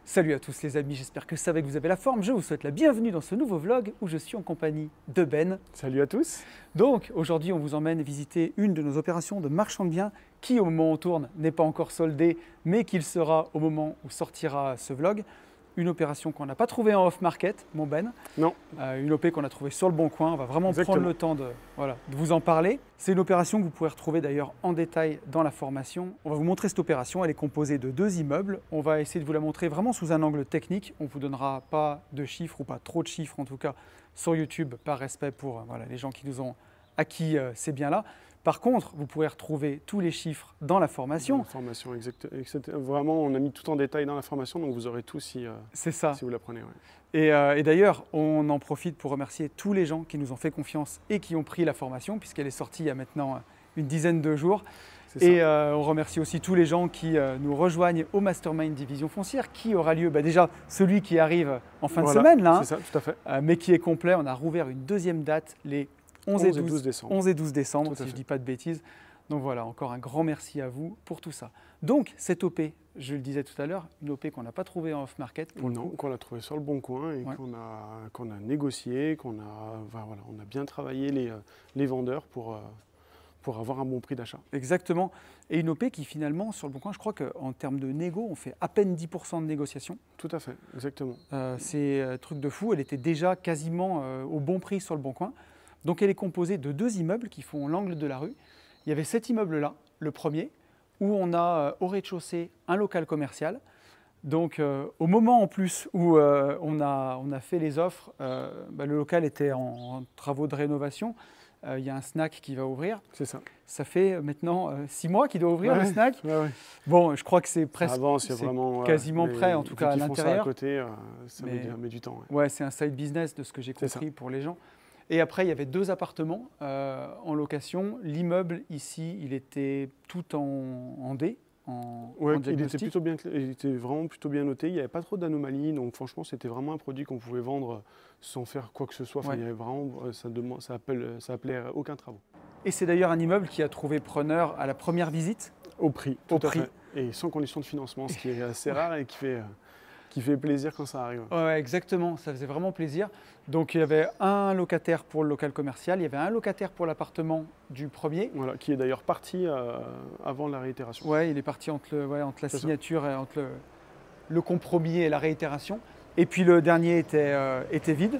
Salut à tous les amis, j'espère que ça va, que vous avez la forme. Je vous souhaite la bienvenue dans ce nouveau vlog où je suis en compagnie de Ben. Salut à tous. Donc aujourd'hui on vous emmène visiter une de nos opérations de marchand de biens qui au moment où on tourne n'est pas encore soldée mais qu'il sera au moment où sortira ce vlog. Une opération qu'on n'a pas trouvée en off-market, mon Ben. Non. Une OP qu'on a trouvée sur le bon coin. On va vraiment Exactement. prendre le temps de vous en parler. C'est une opération que vous pourrez retrouver d'ailleurs en détail dans la formation. On va vous montrer cette opération. Elle est composée de 2 immeubles. On va essayer de vous la montrer vraiment sous un angle technique. On ne vous donnera pas de chiffres ou pas trop de chiffres en tout cas sur YouTube par respect pour les gens qui nous ont acquis ces biens-là. Par contre, vous pourrez retrouver tous les chiffres dans la formation. La formation, exact. Vraiment, on a mis tout en détail dans la formation, donc vous aurez tout si vous la prenez. Ouais. Et d'ailleurs, on en profite pour remercier tous les gens qui nous ont fait confiance et qui ont pris la formation, puisqu'elle est sortie il y a maintenant une dizaine de jours. Et on remercie aussi tous les gens qui nous rejoignent au Mastermind Division Foncière, qui aura lieu déjà celui qui arrive en fin de semaine, là, c'est ça, tout à fait. Mais qui est complet. On a rouvert une deuxième date, les 11 et 12 décembre, si je ne dis pas de bêtises. Donc voilà, encore un grand merci à vous pour tout ça. Donc cette OP, je le disais tout à l'heure, une OP qu'on n'a pas trouvée en off-market. Non, qu'on a trouvée sur le bon coin et qu'on a négocié, on a bien travaillé les vendeurs pour avoir un bon prix d'achat. Exactement. Et une OP qui finalement, sur le bon coin, je crois qu'en termes de négo, on fait à peine 10% de négociation. Tout à fait, exactement. C'est un truc de fou. Elle était déjà quasiment au bon prix sur le bon coin. Donc elle est composée de 2 immeubles qui font l'angle de la rue. Il y avait cet immeuble-là, le premier, où on a au rez-de-chaussée un local commercial. Donc au moment en plus où on a fait les offres, le local était en travaux de rénovation. Il y a un snack qui va ouvrir. C'est ça. Ça fait maintenant 6 mois qu'il doit ouvrir le snack. Ouais. Bon, je crois que c'est presque quasiment prêt, en tout cas à l'intérieur. À côté, ça met du temps. Ouais, c'est un side business de ce que j'ai compris pour les gens. Et après, il y avait 2 appartements en location. L'immeuble ici, il était tout en D. Il était vraiment plutôt bien noté. Il n'y avait pas trop d'anomalies. Donc franchement, c'était vraiment un produit qu'on pouvait vendre sans faire quoi que ce soit. Enfin, il y avait vraiment, ça appelait aucun travaux. Et c'est d'ailleurs un immeuble qui a trouvé preneur à la première visite. Au prix, tout à fait. Et sans condition de financement, ce qui est assez rare et qui fait plaisir quand ça arrive. Ouais, exactement, ça faisait vraiment plaisir. Donc il y avait un locataire pour le local commercial, il y avait un locataire pour l'appartement du premier. Voilà, qui est d'ailleurs parti avant la réitération. Ouais, il est parti entre la signature et entre le compromis et la réitération. Et puis le dernier était vide.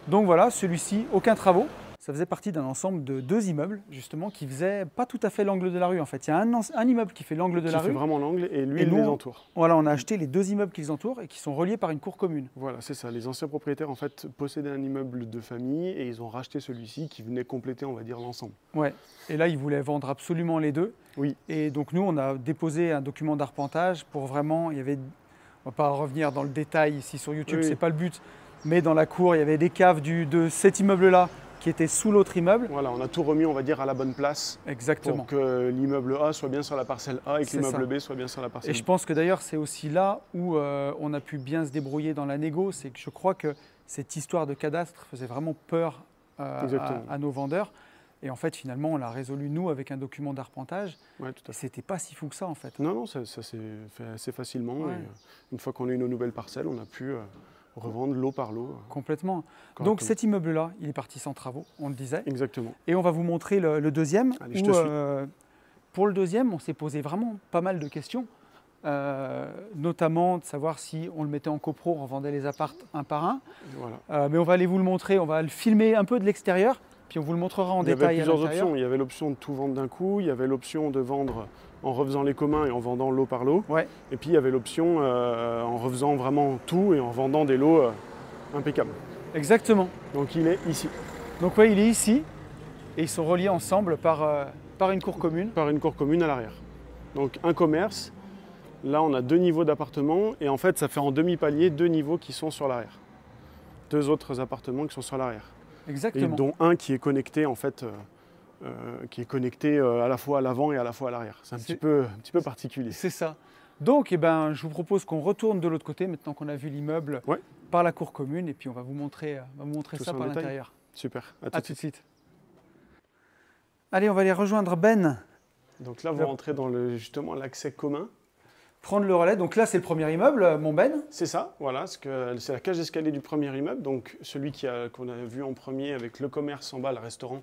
Donc voilà, celui-ci, aucun travaux. Ça faisait partie d'un ensemble de 2 immeubles, justement, qui faisaient pas tout à fait l'angle de la rue. En fait, il y a un immeuble qui fait l'angle de la rue. Qui fait vraiment l'angle et lui, il les entoure. Voilà, on a acheté les 2 immeubles qui les entourent et qui sont reliés par une cour commune. Voilà, c'est ça. Les anciens propriétaires, en fait, possédaient un immeuble de famille et ils ont racheté celui-ci qui venait compléter, on va dire, l'ensemble. Ouais. Et là, ils voulaient vendre absolument les 2. Oui. Et donc, nous, on a déposé un document d'arpentage pour vraiment... On ne va pas revenir dans le détail ici sur YouTube, c'est pas le but. Mais dans la cour, il y avait des caves de cet immeuble-là qui était sous l'autre immeuble. Voilà, on a tout remis, on va dire, à la bonne place. Exactement. Pour que l'immeuble A soit bien sur la parcelle A et que l'immeuble B soit bien sur la parcelle B. Et je pense que d'ailleurs, c'est aussi là où on a pu bien se débrouiller dans la négo. C'est que je crois que cette histoire de cadastre faisait vraiment peur à nos vendeurs. Et en fait, finalement, on l'a résolu, nous, avec un document d'arpentage. Ouais, tout à fait. C'était pas si fou que ça, en fait. Non, ça s'est fait assez facilement. Ouais. Et, une fois qu'on a eu nos nouvelles parcelles, on a pu revendre lot par lot. Complètement. Donc cet immeuble-là, il est parti sans travaux, on le disait. Exactement. Et on va vous montrer le deuxième. Allez, je te suis. Pour le deuxième, on s'est posé vraiment pas mal de questions, notamment de savoir si on le mettait en copro, on vendait les appartes un par un. Voilà. Mais on va aller vous le montrer, on va le filmer un peu de l'extérieur, puis on vous le montrera en détail. Il y avait plusieurs options. Il y avait l'option de tout vendre d'un coup, il y avait l'option de vendre en refaisant les communs et en vendant lot par lot. Ouais. Et puis il y avait l'option en refaisant vraiment tout et en vendant des lots impeccables. Exactement. Donc il est ici. Donc oui, il est ici et ils sont reliés ensemble par une cour commune. Par une cour commune à l'arrière. Donc un commerce, là on a 2 niveaux d'appartements et en fait ça fait en demi-palier 2 niveaux qui sont sur l'arrière. 2 autres appartements qui sont sur l'arrière. Exactement. Et dont un qui est connecté en fait. À la fois à l'avant et à la fois à l'arrière. C'est un petit peu particulier. C'est ça. Donc, je vous propose qu'on retourne de l'autre côté, maintenant qu'on a vu l'immeuble par la cour commune, et puis on va vous montrer ça par l'intérieur. Super, à tout de suite. Allez, on va aller rejoindre Ben. Donc là, vous rentrez dans justement l'accès commun. prendre le relais. Donc là, c'est le premier immeuble, Montben. C'est ça, voilà, c'est la cage d'escalier du premier immeuble, donc celui qu'on a vu en premier avec le commerce en bas, le restaurant,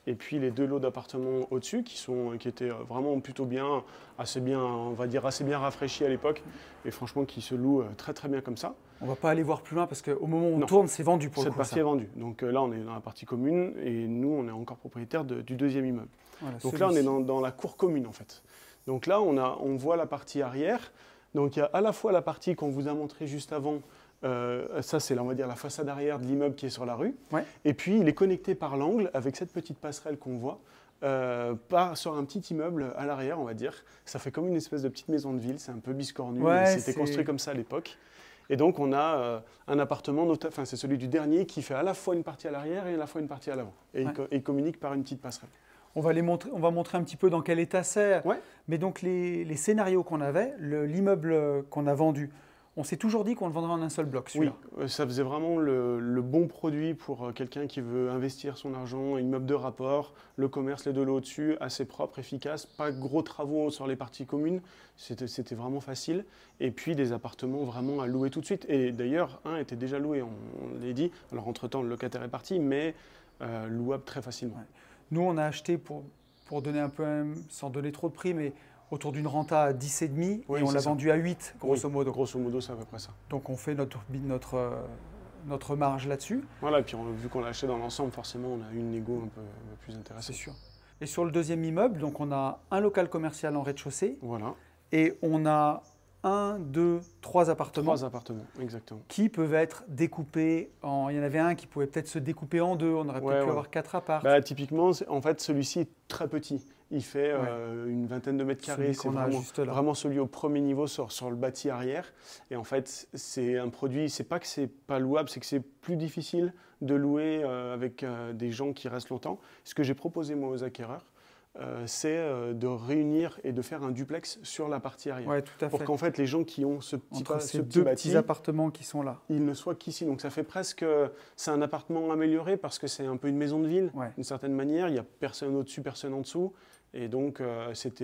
et puis les 2 lots d'appartements au-dessus qui étaient vraiment plutôt bien, assez bien, on va dire assez bien rafraîchis à l'époque, et franchement qui se louent très très bien comme ça. On ne va pas aller voir plus loin parce qu'au moment où on tourne, c'est vendu pour le coup. Cette partie est vendue. Donc là, on est dans la partie commune et nous, on est encore propriétaire du deuxième immeuble. Voilà, donc là, on est dans la cour commune en fait. Donc là, on voit la partie arrière. Donc il y a à la fois la partie qu'on vous a montrée juste avant. Ça, c'est on va dire la façade arrière de l'immeuble qui est sur la rue. Ouais. Et puis, il est connecté par l'angle avec cette petite passerelle qu'on voit sur un petit immeuble à l'arrière, on va dire. Ça fait comme une espèce de petite maison de ville. C'est un peu biscornu. Ouais, c'était construit comme ça à l'époque. Et donc, on a un appartement, c'est celui du dernier, qui fait à la fois une partie à l'arrière et à la fois une partie à l'avant. Et il communique par une petite passerelle. On va montrer un petit peu dans quel état c'est. Ouais. Mais donc, les scénarios qu'on avait, l'immeuble qu'on a vendu, on s'est toujours dit qu'on le vendrait en un seul bloc, celui-là. Oui, ça faisait vraiment le bon produit pour quelqu'un qui veut investir son argent, immeuble de rapport, le commerce, les 2 lots au-dessus, assez propre, efficace, pas de gros travaux sur les parties communes, c'était vraiment facile. Et puis des appartements vraiment à louer tout de suite. Et d'ailleurs, un était déjà loué, on l'a dit. Alors entre-temps, le locataire est parti, mais louable très facilement. Ouais. Nous, on a acheté, pour donner un peu, sans donner trop de prix, mais autour d'une renta à 10,5 et on l'a vendu à 8, grosso modo. Grosso modo, c'est à peu près ça. Donc on fait notre marge là-dessus. Voilà, et puis vu qu'on l'a acheté dans l'ensemble, forcément, on a une négo un peu plus intéressante. C'est sûr. Et sur le deuxième immeuble, donc on a un local commercial en rez-de-chaussée. Voilà. Et on a 1, 2, 3 appartements. 3 appartements, exactement. Qui peuvent être découpés il y en avait un qui pouvait peut-être se découper en 2, on aurait peut-être pu avoir 4 apparts. Bah, typiquement, en fait, celui-ci est très petit. Il fait une vingtaine de mètres carrés. C'est vraiment celui au premier niveau sur le bâti arrière. Et en fait, c'est un produit, c'est pas que c'est pas louable, c'est que c'est plus difficile de louer avec des gens qui restent longtemps. Ce que j'ai proposé moi aux acquéreurs, c'est de réunir et de faire un duplex sur la partie arrière. Ouais, tout à fait. Pour qu'en fait, les gens qui ont ce petit petits appartements qui sont là, ils ne soient qu'ici. Donc ça fait presque... C'est un appartement amélioré parce que c'est un peu une maison de ville, d'une certaine manière. Il n'y a personne au-dessus, personne en dessous. Et donc, c'est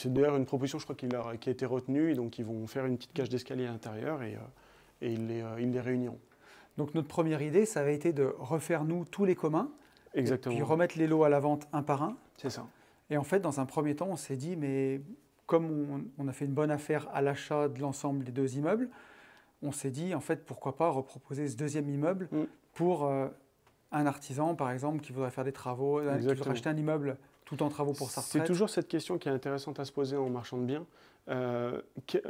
d'ailleurs une proposition, je crois, qui a été retenue. Et donc, ils vont faire une petite cage d'escalier à l'intérieur et ils les réuniront. Donc, notre première idée, ça avait été de refaire, nous, tous les communs. Exactement. Et puis remettre les lots à la vente un par un. C'est ça. Et en fait, dans un premier temps, on s'est dit, mais comme on a fait une bonne affaire à l'achat de l'ensemble des 2 immeubles, on s'est dit, en fait, pourquoi pas reproposer ce deuxième immeuble pour un artisan, par exemple, qui voudrait faire des travaux, qui voudrait acheter un immeuble tout en travaux pour sa retraite. C'est toujours cette question qui est intéressante à se poser en marchand de biens,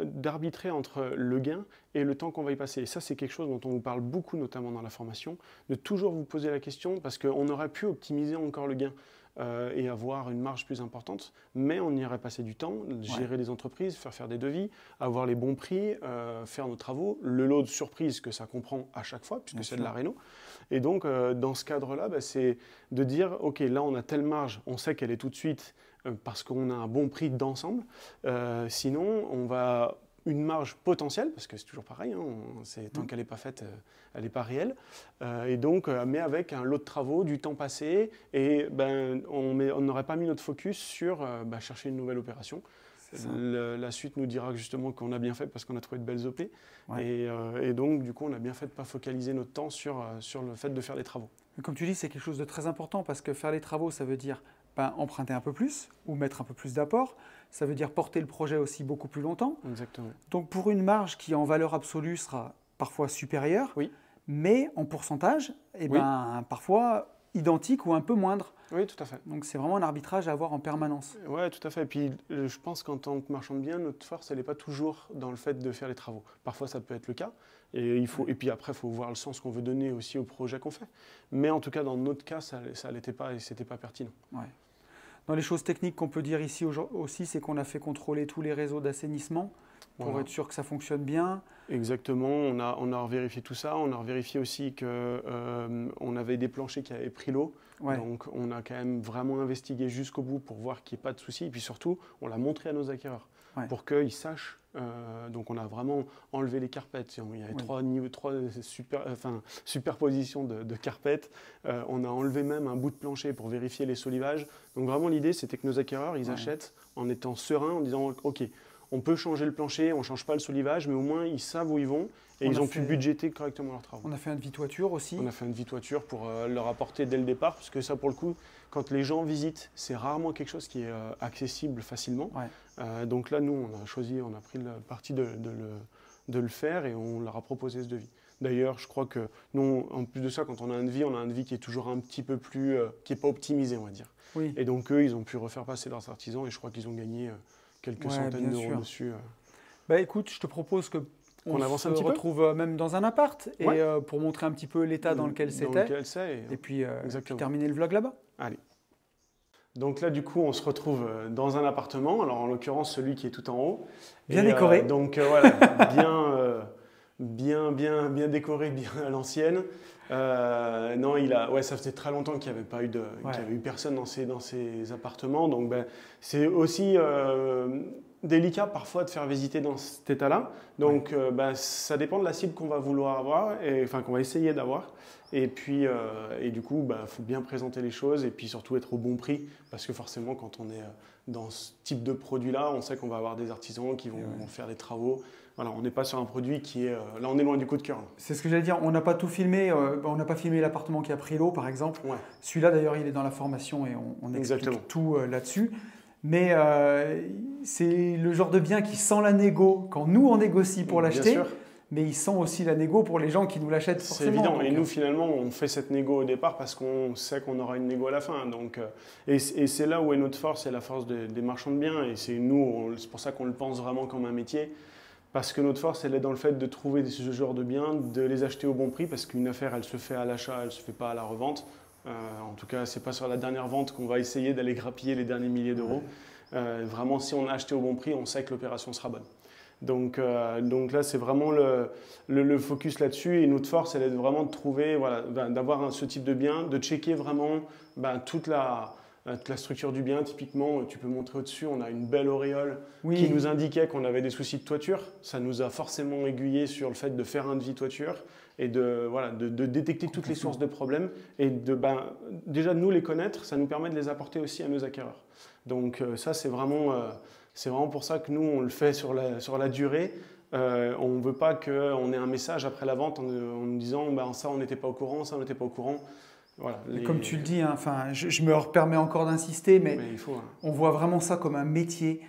d'arbitrer entre le gain et le temps qu'on va y passer. Et ça, c'est quelque chose dont on vous parle beaucoup, notamment dans la formation, de toujours vous poser la question, parce qu'on aurait pu optimiser encore le gain et avoir une marge plus importante, mais on y aurait passé du temps, gérer les entreprises, faire des devis, avoir les bons prix, faire nos travaux, le lot de surprise que ça comprend à chaque fois, puisque c'est de la réno. Et donc, dans ce cadre-là, c'est de dire, OK, là, on a telle marge, on sait qu'elle est tout de suite parce qu'on a un bon prix d'ensemble. Sinon, on va une marge potentielle, parce que c'est toujours pareil, tant qu'elle n'est pas faite, elle n'est pas réelle. Et donc, mais avec un lot de travaux, du temps passé, et on n'aurait pas mis notre focus sur chercher une nouvelle opération. La suite nous dira justement qu'on a bien fait parce qu'on a trouvé de belles OP. Et donc, du coup, on a bien fait de ne pas focaliser notre temps sur le fait de faire les travaux. Mais comme tu dis, c'est quelque chose de très important parce que faire les travaux, ça veut dire emprunter un peu plus ou mettre un peu plus d'apport. Ça veut dire porter le projet aussi beaucoup plus longtemps. Exactement. Donc, pour une marge qui, en valeur absolue, sera parfois supérieure, mais en pourcentage, parfois identique ou un peu moindre. Oui, tout à fait. Donc, c'est vraiment un arbitrage à avoir en permanence. Oui, tout à fait. Et puis, je pense qu'en tant que marchand de biens, notre force, elle n'est pas toujours dans le fait de faire les travaux. Parfois, ça peut être le cas. Et puis après, il faut voir le sens qu'on veut donner aussi au projet qu'on fait. Mais en tout cas, dans notre cas, ça ne l'était pas et ce n'était pas pertinent. Ouais. Dans les choses techniques qu'on peut dire ici aussi, c'est qu'on a fait contrôler tous les réseaux d'assainissement pour être sûr que ça fonctionne bien. Exactement, on a revérifié tout ça. On a revérifié aussi qu'on avait des planchers qui avaient pris l'eau. Donc, on a quand même vraiment investigué jusqu'au bout pour voir qu'il n'y ait pas de souci. Et puis surtout, on l'a montré à nos acquéreurs pour qu'ils sachent. Donc, on a vraiment enlevé les carpettes. Il y avait trois superpositions de carpettes. On a enlevé même un bout de plancher pour vérifier les solivages. Donc, vraiment, l'idée, c'était que nos acquéreurs, ils achètent en étant sereins, en disant « OK, on peut changer le plancher, on ne change pas le solivage, mais au moins ils savent où ils vont et ils ont pu budgéter correctement leurs travaux. On a fait un devis toiture aussi. On a fait un devis toiture pour leur apporter dès le départ, parce que ça pour le coup, quand les gens visitent, c'est rarement quelque chose qui est accessible facilement. Ouais. Donc là, nous, on a pris le parti de le faire et on leur a proposé ce devis. D'ailleurs, je crois que nous, en plus de ça, quand on a un devis qui est toujours un petit peu plus, qui n'est pas optimisé, on va dire. Oui. Et donc eux, ils ont pu refaire passer leurs artisans et je crois qu'ils ont gagné quelques centaines d'euros dessus. Bah écoute, je te propose qu'on avance se un petit retrouve même dans un appart et pour montrer un petit peu l'état dans lequel c'était. Et puis terminer le vlog là-bas. Allez. Donc là, du coup, on se retrouve dans un appartement. Alors en l'occurrence, celui qui est tout en haut. Bien décoré. Donc voilà, bien décoré, bien à l'ancienne. Non, ça faisait très longtemps qu'il n'y avait pas eu qu'il y avait eu personne dans ces appartements. Donc c'est aussi délicat parfois de faire visiter dans cet état-là. Donc ça dépend de la cible qu'on va vouloir avoir, qu'on va essayer d'avoir. Et puis, du coup, faut bien présenter les choses et puis surtout être au bon prix parce que forcément, quand on est dans ce type de produit-là, on sait qu'on va avoir des artisans qui vont faire des travaux. Voilà, on n'est pas sur un produit qui est… là, on est loin du coup de cœur. C'est ce que j'allais dire. On n'a pas tout filmé. On n'a pas filmé l'appartement qui a pris l'eau, par exemple. Ouais. Celui-là, d'ailleurs, il est dans la formation et on explique tout là-dessus. Mais c'est le genre de bien qui sent la négo quand nous, on négocie pour l'acheter. Mais il sent aussi la négo pour les gens qui nous l'achètent forcément. C'est évident. Et nous, finalement, on fait cette négo au départ parce qu'on sait qu'on aura une négo à la fin. Donc, et c'est là où est notre force et la force des marchands de biens. Et c'est pour ça qu'on le pense vraiment comme un métier. Parce que notre force, elle est dans le fait de trouver ce genre de biens, de les acheter au bon prix. Parce qu'une affaire, elle se fait à l'achat, elle ne se fait pas à la revente. En tout cas, ce n'est pas sur la dernière vente qu'on va essayer d'aller grappiller les derniers milliers d'euros. Vraiment, si on a acheté au bon prix, on sait que l'opération sera bonne. Donc là, c'est vraiment le focus là-dessus. Et notre force, elle est vraiment de trouver, d'avoir ce type de bien, de checker vraiment toute la structure du bien. Typiquement, tu peux montrer au-dessus, on a une belle auréole qui nous indiquait qu'on avait des soucis de toiture. Ça nous a forcément aiguillé sur le fait de faire un devis toiture et de détecter toutes les sources de problèmes. Et déjà, de nous les connaître, ça nous permet de les apporter aussi à nos acquéreurs. Donc ça, c'est vraiment pour ça que nous, on le fait sur la durée. On ne veut pas qu'on ait un message après la vente en nous disant ça, on n'était pas au courant, ça, on n'était pas au courant. Voilà, comme tu le dis, je me permets encore d'insister, mais on voit vraiment ça comme un métier.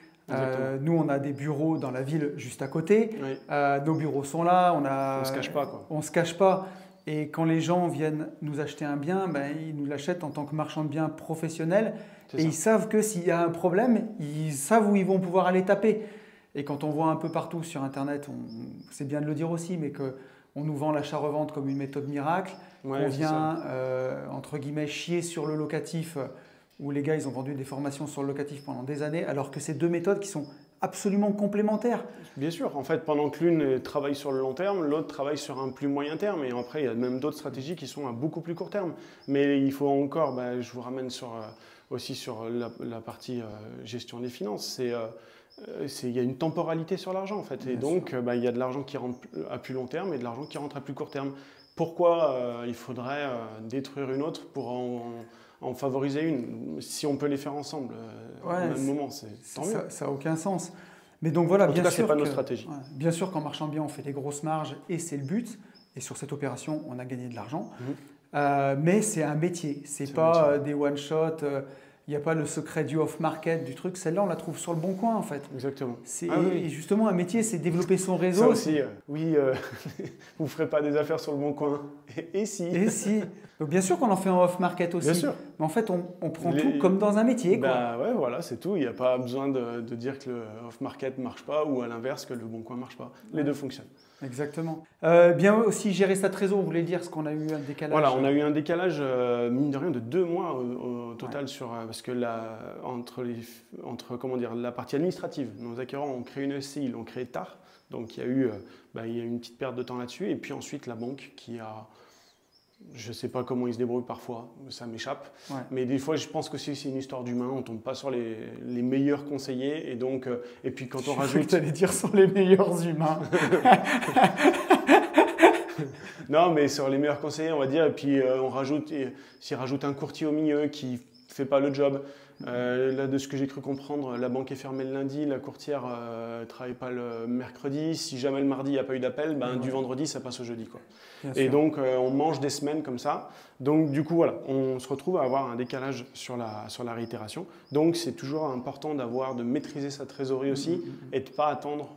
Nous, on a des bureaux dans la ville juste à côté. Oui. Nos bureaux sont là. On ne se cache pas, quoi. On se cache pas. Et quand les gens viennent nous acheter un bien, ils nous l'achètent en tant que marchand de biens professionnel. Et ils savent que s'il y a un problème, ils savent où ils vont pouvoir aller taper. Et quand on voit un peu partout sur Internet, c'est bien de le dire aussi, mais qu'on nous vend l'achat-revente comme une méthode miracle. On vient, entre guillemets, chier sur le locatif, où les gars, ils ont vendu des formations sur le locatif pendant des années, alors que c'est deux méthodes qui sont absolument complémentaires. Bien sûr, en fait, pendant que l'une travaille sur le long terme, l'autre travaille sur un plus moyen terme. Et après, il y a même d'autres stratégies qui sont à beaucoup plus court terme. Mais il faut encore, je vous ramène aussi sur la partie gestion des finances. Il y a une temporalité sur l'argent, en fait. Et donc, il y a de l'argent qui rentre à plus long terme et de l'argent qui rentre à plus court terme. Pourquoi il faudrait détruire une autre pour en favoriser une, si on peut les faire ensemble au même moment, c'est tant mieux. Ça n'a aucun sens. Mais donc voilà, bien sûr, c'est pas nos stratégies. Bien sûr qu'en marchand bien, on fait des grosses marges et c'est le but. Et sur cette opération, on a gagné de l'argent. Mais c'est un métier, c'est pas des one-shot. Il n'y a pas le secret du off-market, du truc. Celle-là, on la trouve sur le bon coin, en fait. Exactement. Et justement, un métier, c'est développer son réseau. Ça aussi, vous ne ferez pas des affaires sur le bon coin. Et si. Et si. Donc, bien sûr qu'on en fait un off-market aussi. Bien sûr. Mais en fait, on prend tout comme dans un métier. Voilà, c'est tout. Il n'y a pas besoin de dire que le off-market ne marche pas ou à l'inverse, que le bon coin ne marche pas. Les deux fonctionnent. Exactement. Bien aussi gérer sa trésor, vous voulez dire, parce qu'on a eu un décalage. Voilà, on a eu un décalage, mine de rien, de 2 mois au total parce que entre la partie administrative, nos acquéreurs ont créé une SCI, ils l'ont créé tard, donc il y a eu une petite perte de temps là-dessus, et puis ensuite la banque qui a… Je ne sais pas comment ils se débrouillent parfois, ça m'échappe. Mais des fois, je pense que c'est une histoire d'humain. On ne tombe pas sur les meilleurs conseillers. Et donc, et puis quand on rajoute… Tu allais dire sur les meilleurs humains. Non, mais sur les meilleurs conseillers, on va dire. Et puis, s'ils rajoutent un courtier au milieu qui fait pas le job. Là, de ce que j'ai cru comprendre, la banque est fermée le lundi, la courtière ne travaille pas le mercredi. Si jamais le mardi, il n'y a pas eu d'appel, ben, du vendredi, ça passe au jeudi, quoi. Et donc, on mange des semaines comme ça. Donc, du coup, voilà, on se retrouve à avoir un décalage sur la réitération. Donc, c'est toujours important de maîtriser sa trésorerie aussi et de ne pas attendre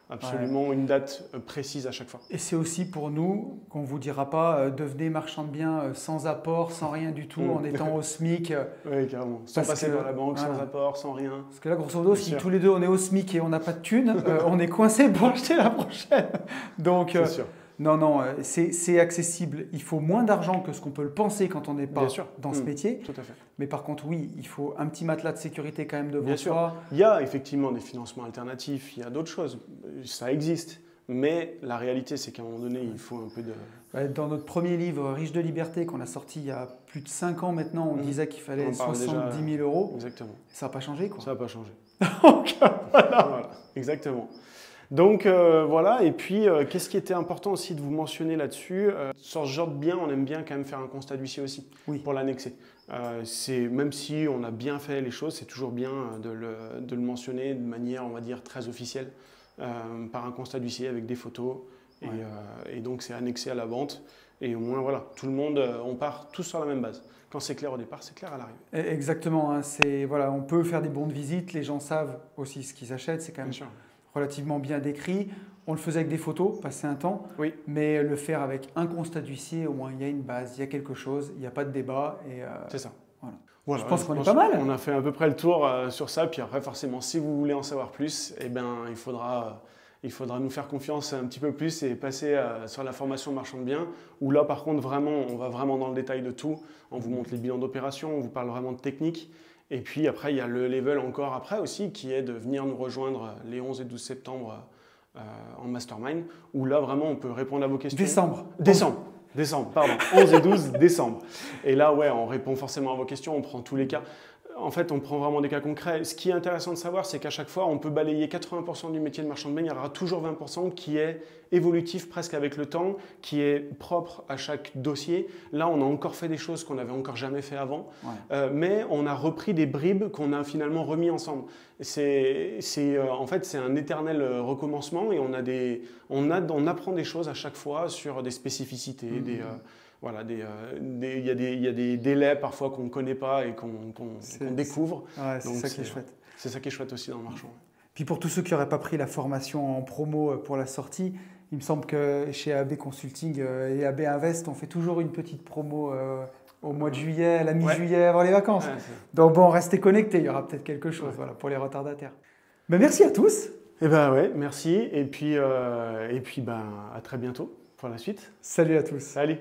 absolument une date précise à chaque fois. Et c'est aussi pour nous qu'on ne vous dira pas devenez marchand de biens sans apport, sans rien du tout, en étant au SMIC. Oui, carrément. Sans passer par la banque, sans apport, sans rien. Parce que là, grosso modo, si tous les deux on est au SMIC et on n'a pas de thunes, on est coincé pour acheter la prochaine. Donc, c'est sûr. Non, c'est accessible. Il faut moins d'argent que ce qu'on peut le penser quand on n'est pas dans ce métier. Tout à fait. Mais par contre, oui, il faut un petit matelas de sécurité quand même devant Bien soi. sûr. Il y a effectivement des financements alternatifs, il y a d'autres choses. Ça existe. Mais la réalité, c'est qu'à un moment donné, il faut un peu de... Dans notre premier livre, Riche de liberté, qu'on a sorti il y a plus de 5 ans maintenant, on disait qu'il fallait 70 000 euros. Exactement. Ça n'a pas changé, quoi. Ça n'a pas changé. Donc, voilà. Exactement. Donc voilà, et puis qu'est-ce qui était important aussi de vous mentionner là-dessus, sur ce genre de bien, on aime bien quand même faire un constat d'huissier aussi, pour l'annexer. Même si on a bien fait les choses, c'est toujours bien de le mentionner de manière, on va dire, très officielle, par un constat d'huissier avec des photos, et donc c'est annexé à la vente, et au moins voilà, tout le monde, on part tous sur la même base. Quand c'est clair au départ, c'est clair à l'arrivée. Exactement, hein, voilà, on peut faire des bons de visite, les gens savent aussi ce qu'ils achètent, c'est quand même relativement bien décrit. On le faisait avec des photos, passer un temps, mais le faire avec un constat d'huissier, au moins il y a une base, il y a quelque chose, il n'y a pas de débat. C'est ça. Voilà, je pense qu'on est pas mal. On a fait à peu près le tour sur ça, puis après forcément, si vous voulez en savoir plus, eh ben, il faudra nous faire confiance un petit peu plus et passer sur la formation marchand de biens, où là par contre, on va vraiment dans le détail de tout. On vous montre les bilans d'opération, on vous parle vraiment de technique. Et puis après, il y a le level encore après aussi, qui est de venir nous rejoindre les 11 et 12 septembre en mastermind, où là vraiment on peut répondre à vos questions. Décembre, pardon. 11 et 12 décembre. Et là, on répond forcément à vos questions, on prend tous les cas. En fait, on prend vraiment des cas concrets. Ce qui est intéressant de savoir, c'est qu'à chaque fois, on peut balayer 80% du métier de marchand de biens. Il y aura toujours 20% qui est évolutif presque avec le temps, qui est propre à chaque dossier. Là, on a encore fait des choses qu'on n'avait encore jamais fait avant, mais on a repris des bribes qu'on a finalement remis ensemble. En fait, c'est un éternel recommencement et on apprend des choses à chaque fois sur des spécificités, voilà, il y a des délais parfois qu'on ne connaît pas et qu'on découvre. C'est ça qui est chouette. C'est ça qui est chouette aussi dans le marchand. Puis pour tous ceux qui n'auraient pas pris la formation en promo pour la sortie, il me semble que chez AB Consulting et AB Invest, on fait toujours une petite promo au mois de juillet, à la mi-juillet, avant les vacances. Donc bon, restez connectés, il y aura peut-être quelque chose pour les retardataires. Mais merci à tous. Eh ben ouais, merci. Et puis à très bientôt pour la suite. Salut à tous. Salut.